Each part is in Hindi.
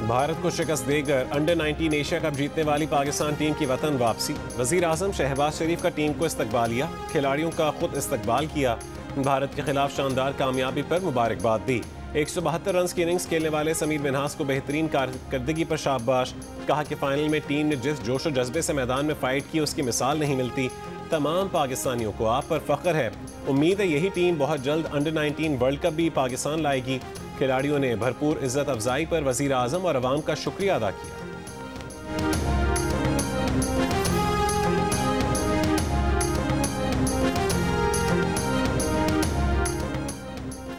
भारत को शिकस्त देकर अंडर 19 एशिया कप जीतने वाली पाकिस्तान टीम की वतन वापसी। वजीर आजम शहबाज शरीफ का टीम को इस्तकबालिया, खिलाड़ियों का खुद इस्तकबाल किया। भारत के खिलाफ शानदार कामयाबी पर मुबारकबाद दी। 172 रन की इनिंग्स खेलने वाले समीर मिन्हास को बेहतरीन कारकर्दगी पर शाबाश। कहा कि फाइनल में टीम ने जिस जोश और जज्बे से मैदान में फाइट की उसकी मिसाल नहीं मिलती। तमाम पाकिस्तानियों को आप पर फख्र है। उम्मीद है यही टीम बहुत जल्द अंडर 19 वर्ल्ड कप भी पाकिस्तान लाएगी। खिलाड़ियों ने भरपूर इज्जत अफजाई पर वजीर आजम और अवाम का शुक्रिया अदा किया।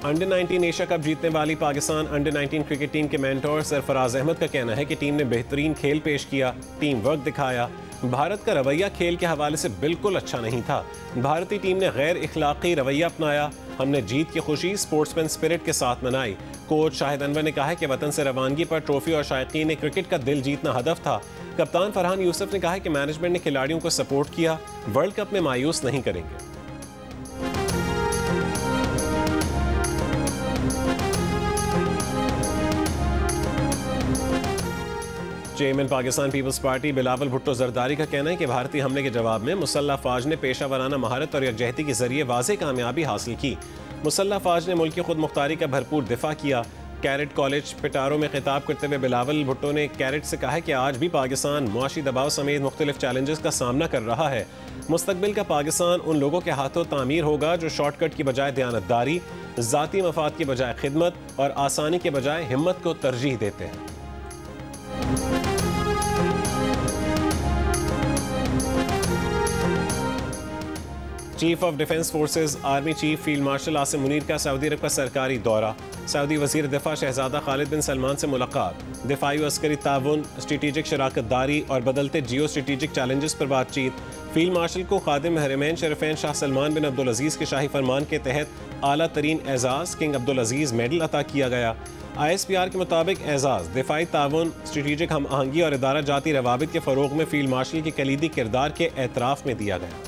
अंडर 19 एशिया कप जीतने वाली पाकिस्तान अंडर 19 क्रिकेट टीम के मेंटोर सरफराज अहमद का कहना है कि टीम ने बेहतरीन खेल पेश किया, टीम वर्क दिखाया। भारत का रवैया खेल के हवाले से बिल्कुल अच्छा नहीं था। भारतीय टीम ने गैर इखलाकी रवैया अपनाया। हमने जीत की खुशी स्पोर्ट्समैन स्पिरिट के साथ मनाई। कोच शाहिद अनवर ने कहा है कि वतन से रवानगी पर ट्रॉफी और शायकीन ने क्रिकेट का दिल जीतना हदफ था। कप्तान फरहान यूसुफ ने कहा है कि मैनेजमेंट ने खिलाड़ियों को सपोर्ट किया, वर्ल्ड कप में मायूस नहीं करेंगे। चेयरमैन पाकिस्तान पीपल्स पार्टी बिलावल भुट्टो जरदारी का कहना है कि भारतीय हमले के जवाब में मुसल्लह फौज ने पेशा वराना महारत और यकजहती के जरिए वाज़ेह कामयाबी हासिल की। मुसल्लह फौज ने मुल्क की खुद मुख्तारी का भरपूर दिफा किया। कैरेट कॉलेज पिटारो में खिताब करते हुए बिलावल भुट्टो ने कैरेट से कहा कि आज भी पाकिस्तान मुआशी दबाव समेत मुख्तलिफ चैलेंजेस का सामना कर रहा है। मुस्तकबिल का पाकिस्तान उन लोगों के हाथों तामीर होगा जो शॉर्टकट की बजाय दयानतदारी, ज़ाती मफाद की बजाय खिदमत और आसानी के बजाय हिम्मत को तरजीह देते हैं। Chief of defence forces army chief field marshal Asim Munir का सऊदी अरब का सरकारी दौरा। सऊदी वजीर दिफा शहजादा खालिद बिन सलमान से मुलाकात। दिफाई व अस्करी ताउन, स्ट्रेटेजिक शराकतदारी और बदलते जियो स्ट्रेटेजिक चैलेंजेस पर बातचीत। फील्ड मार्शल को खादिम हरमैन शरीफैन शाह सलमान बिन अब्दुल अजीज़ के शाही फरमान के तहत आला तरीन एजाज़ किंग अब्दुल अजीज़ मेडल अता किया गया। ISPR के मुताबिक एजाज़ दिफाई ताउन, स्ट्रेटेजिक हम आहंगी और इदारा जाती रवाबित के फ़रोग में फील्ड मार्शल के कलीदी किरदार के एतराफ़ में दिया गया।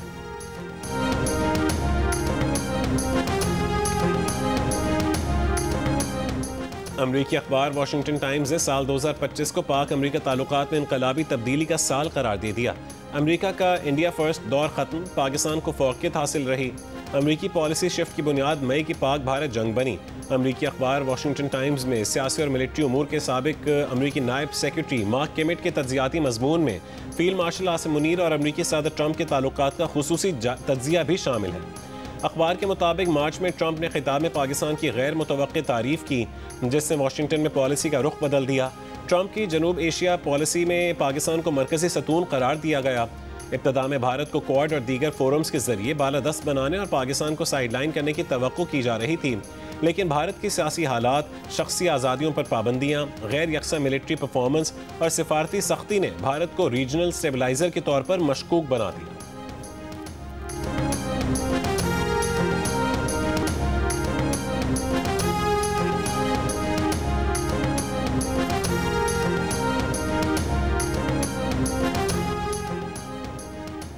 अमरीकी अखबार वाशिंगटन टाइम्स ने साल 2025 को पाक अमरीका ताल्लुकात में इनकलाबी तब्दीली का साल करार दे दिया। अमरीका का इंडिया फर्स्ट दौर ख़त्म, पाकिस्तान को फ़ौक़ियत हासिल रही। अमरीकी पॉलिसी शिफ्ट की बुनियाद मई की पाक भारत जंग बनी। अमरीकी अखबार वाशिंगटन टाइम्स में सियासी और मिलिट्री उमूर के साबिक अमरीकी नायब सेक्रेटरी मार्क केमिट के तज्जियाती मजमून में फील्ड मार्शल आसिम मुनीर और अमरीकी सदर ट्रंप के ताल्लुकात का खुसूसी तज्जिया भी शामिल है। अखबार के मुताबिक मार्च में ट्रंप ने खिताब में पाकिस्तान की गैर मुतवक्की तारीफ की, जिससे वाशिंगटन में पॉलिसी का रुख बदल दिया। ट्रंप की जनूब एशिया पॉलिसी में पाकिस्तान को मरकजी सतून करार दिया गया। इब्तदा में भारत को क्वाड और दीगर फोरम्स के जरिए बालादस्त बनाने और पाकिस्तान को साइडलाइन करने की तवक्को की जा रही थी, लेकिन भारत की सियासी हालात, शख्सी आज़ादियों पर पाबंदियाँ, गैर यकसा मिलिट्री परफॉर्मेंस और सिफारती सख्ती ने भारत को रीजनल स्टेबलाइजर के तौर पर मशकूक बना दिया।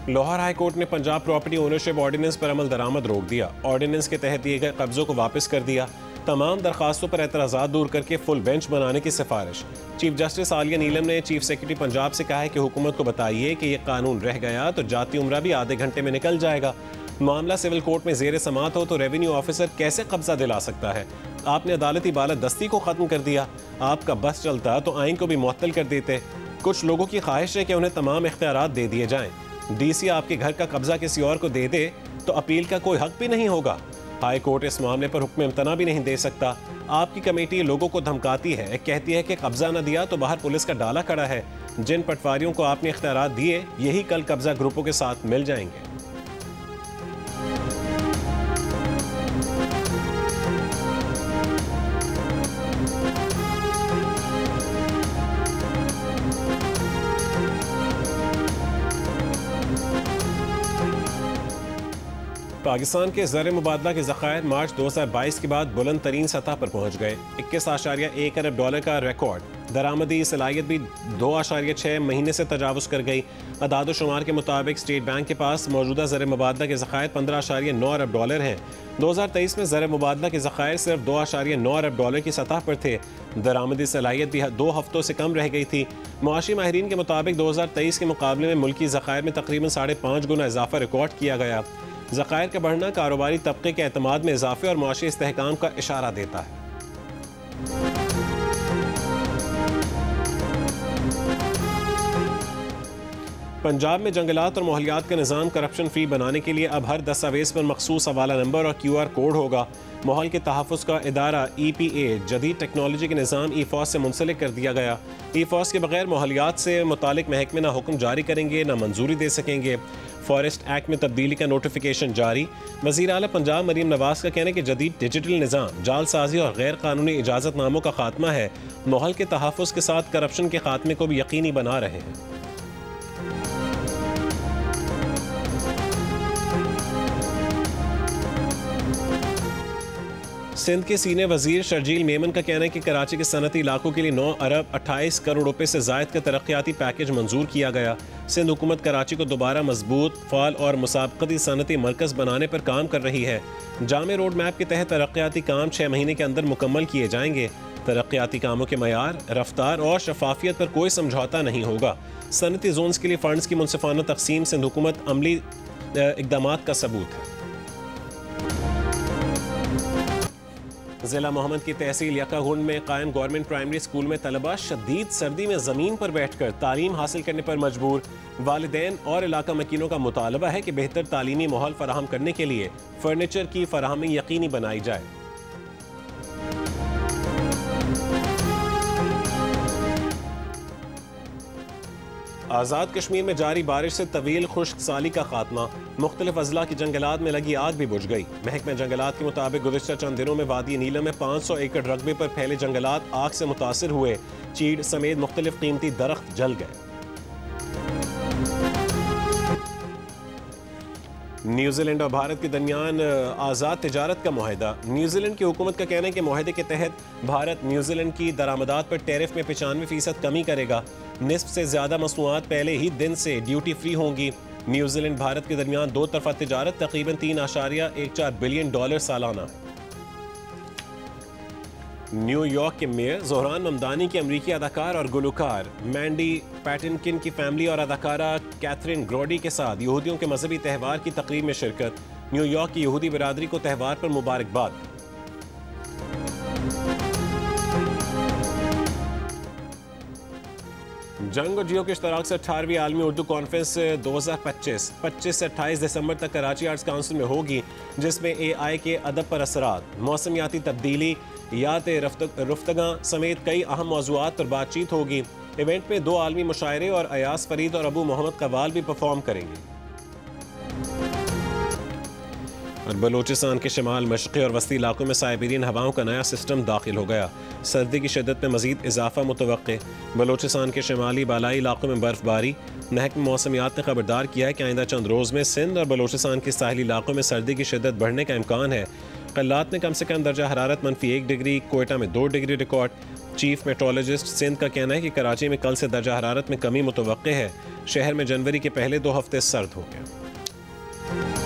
लाहौर हाई कोर्ट ने पंजाब प्रॉपर्टी ओनरशिप ऑर्डिनेंस पर अमल दरामद रोक दिया। ऑर्डिनेंस के तहत दिए गए कब्जों को वापस कर दिया। तमाम दरखास्तों पर एतराज़ात दूर करके फुल बेंच बनाने की सिफारिश। चीफ जस्टिस आलिया नीलम ने चीफ सेक्रेटरी पंजाब से कहा है कि हुकूमत को बताइए कि यह कानून रह गया तो जाती उम्रा भी आधे घंटे में निकल जाएगा। मामला सिविल कोर्ट में जेर समात हो तो रेवेन्यू ऑफिसर कैसे कब्जा दिला सकता है? आपने अदालती बालादस्ती को ख़त्म कर दिया। आपका बस चलता तो आइन को भी मुअत्तल कर देते। कुछ लोगों की ख्वाहिश है कि उन्हें तमाम इख्तियारात दे दिए जाएं। DC आपके घर का कब्जा किसी और को दे दे तो अपील का कोई हक भी नहीं होगा। हाई कोर्ट इस मामले पर हुक्म इम्तना भी नहीं दे सकता। आपकी कमेटी लोगों को धमकाती है, कहती है कि कब्जा न दिया तो बाहर पुलिस का डाला खड़ा है। जिन पटवारियों को आपने इख्तियारात दिए यही कल कब्जा ग्रुपों के साथ मिल जाएंगे। पाकिस्तान के ज़र मुबादला के ज़खायर मार्च 2022 के बाद बुलंद तरीन सतह पर पहुँच गए। 21.1 अरब डॉलर का रिकॉर्ड दरामदी सलाहियत भी 2.6 महीने से तजावुज़ कर गई। अदाद शुमार के मुताबिक स्टेट बैंक के पास मौजूदा ज़र मुबादला के ज़खायर 15.9 अरब डॉलर हैं। 2023 में ज़र मुबादला के ज़खायर सिर्फ 2.9 अरब डॉलर की सतह पर थे। दरामदी सलाहियत भी 2 हफ्तों से कम रह गई थी। मुआशी माहिरीन के मुताबिक 2023 के मुकाबले में मुल्की ज़खायर में तकरीबन 5.5 गुना इजाफा रिकॉर्ड किया गया। ज़खायर का बढ़ना कारोबारी तबके के एतमाद में इजाफे और मुआशी इस्तेहकाम का इशारा देता है। पंजाब में जंगलात और माहौलियात का निज़ाम करप्शन फ्री बनाने के लिए अब हर दस्तावेज़ पर मखसूस हवाला नंबर और QR कोड होगा। माहौल के तहफ़्फ़ुज़ का इदारा EPA जदीद टेक्नोलॉजी के निज़ाम EFOS से मुंसलिक कर दिया गया। EFOS के बगैर माहौलियात से मुतालिक महकमे ना हुक्म जारी करेंगे ना मंजूरी दे सकेंगे। फॉरेस्ट एक्ट में तब्दीली का नोटिफिकेशन जारी। वज़ीर आला पंजाब मरीम नवाज का कहना है कि जदीद डिजिटल निज़ाम जालसाजी और गैर कानूनी इजाज़तनामों का खात्मा है। माहौल के तहफ़्फ़ुज़ के साथ करप्शन के खात्मे को भी यकीनी बना रहे हैं। सिंध के सीनियर वजीर शर्जील मेमन का कहना है कि कराची के सनती इलाकों के लिए 9 अरब 28 करोड़ रुपए से जायद का तरक्याती पैकेज मंजूर किया गया। सिंध हुकूमत कराची को दोबारा मजबूत, फाल और मुसाबकती सनती मरकज़ बनाने पर काम कर रही है। जामे रोड मैप के तहत तरक्याती काम 6 महीने के अंदर मुकम्मल किए जाएंगे। तरक्याती कामों के मयार, रफ्तार और शफाफियत पर कोई समझौता नहीं होगा। सनती जोन्स के लिए फंड्स की मुनसिफाना तकसीम सिंध हुकूमत अमली इक़दामात का सबूत है। ज़िला मोहम्मद की तहसील यकागुंड में कायम गवर्नमेंट प्राइमरी स्कूल में तलबा शदीद सर्दी में ज़मीन पर बैठकर तालीम हासिल करने पर मजबूर। वालिदैन और इलाका मकीनों का मुतालबा है कि बेहतर तालीमी माहौल फराहम करने के लिए फर्नीचर की फराहमी यकीनी बनाई जाए। आज़ाद कश्मीर में जारी बारिश से तवील खुश्क साली का खात्मा। मुख्तलिफ अजला की जंगलात में लगी आग भी बुझ गई। महकमा जंगलात के मुताबिक गुज़िश्ता चंद दिनों में वादी नीलम में 500 एकड़ रकबे पर फैले जंगलात आग से मुतासिर हुए। चीड़ समेत मुख्तलिफ कीमती दरख्त जल गए। न्यूजीलैंड और भारत के दरमियान आज़ाद तिजारत का मुआहदा। न्यूजीलैंड की हुकूमत का कहना है कि मुआहदे के तहत भारत न्यूजीलैंड की दरामदात पर टैरिफ में 95% कमी करेगा। निस्फ से ज़्यादा मसनूआत पहले ही दिन से ड्यूटी फ्री होंगी। न्यूजीलैंड भारत के दरमियान दो तरफा तिजारत तकरीबन $3.14 बिलियन सालाना है। न्यूयॉर्क के मेयर ज़ोहरान ममदानी के अमरीकी अदाकार और गुलकार मैंडी पैटिनकिन की फैमिली और अदाकारा कैथरीन ग्रोडी के साथ यहूदियों के मजहबी त्यौहार की तकरीब में शिरकत। न्यूयॉर्क की यहूदी बिरादरी को त्यौहार पर मुबारकबाद। जंग और जियो के इश्तराक से 18वीं आलमी उर्दू कॉन्फ्रेंस 2025 25 से 28 दिसंबर तक कराची आर्ट्स काउंसिल में होगी, जिसमें AI के अदब पर असरात, मौसमियाती तब्दीली, यात रफ्तगा समेत कई अहम मौज़ूआत पर बातचीत होगी। इवेंट में 2 आलमी मुशायरे और अयास फरीद और अबू मोहम्मद कवाल भी परफॉर्म करेंगे। और बलूचिस्तान के शिमाल मशक़ी और वस्ती इलाकों में साइबेरियन हवाओं का नया सिस्टम दाखिल हो गया। सर्दी की शिद्दत में मज़ीद इजाफा मुतवक्के। बलूचिस्तान के शिमाली बालाई इलाकों में बर्फबारी। महकमा मौसमियात ने खबरदार किया है कि आइंदा चंद रोज़ में सिंध और बलूचिस्तान के साहिली इलाकों में सर्दी की शिद्दत बढ़ने का इम्कान है। कल्लात में कम से कम दर्जा हरारत -1 डिग्री, कोयटा में 2 degree record. Chief meteorologist Sindh का कहना है कि कराची में कल से दर्जा हरारत में कमी मुतवक्के है। शहर में जनवरी के पहले 2 हफ्ते सर्द हो गए।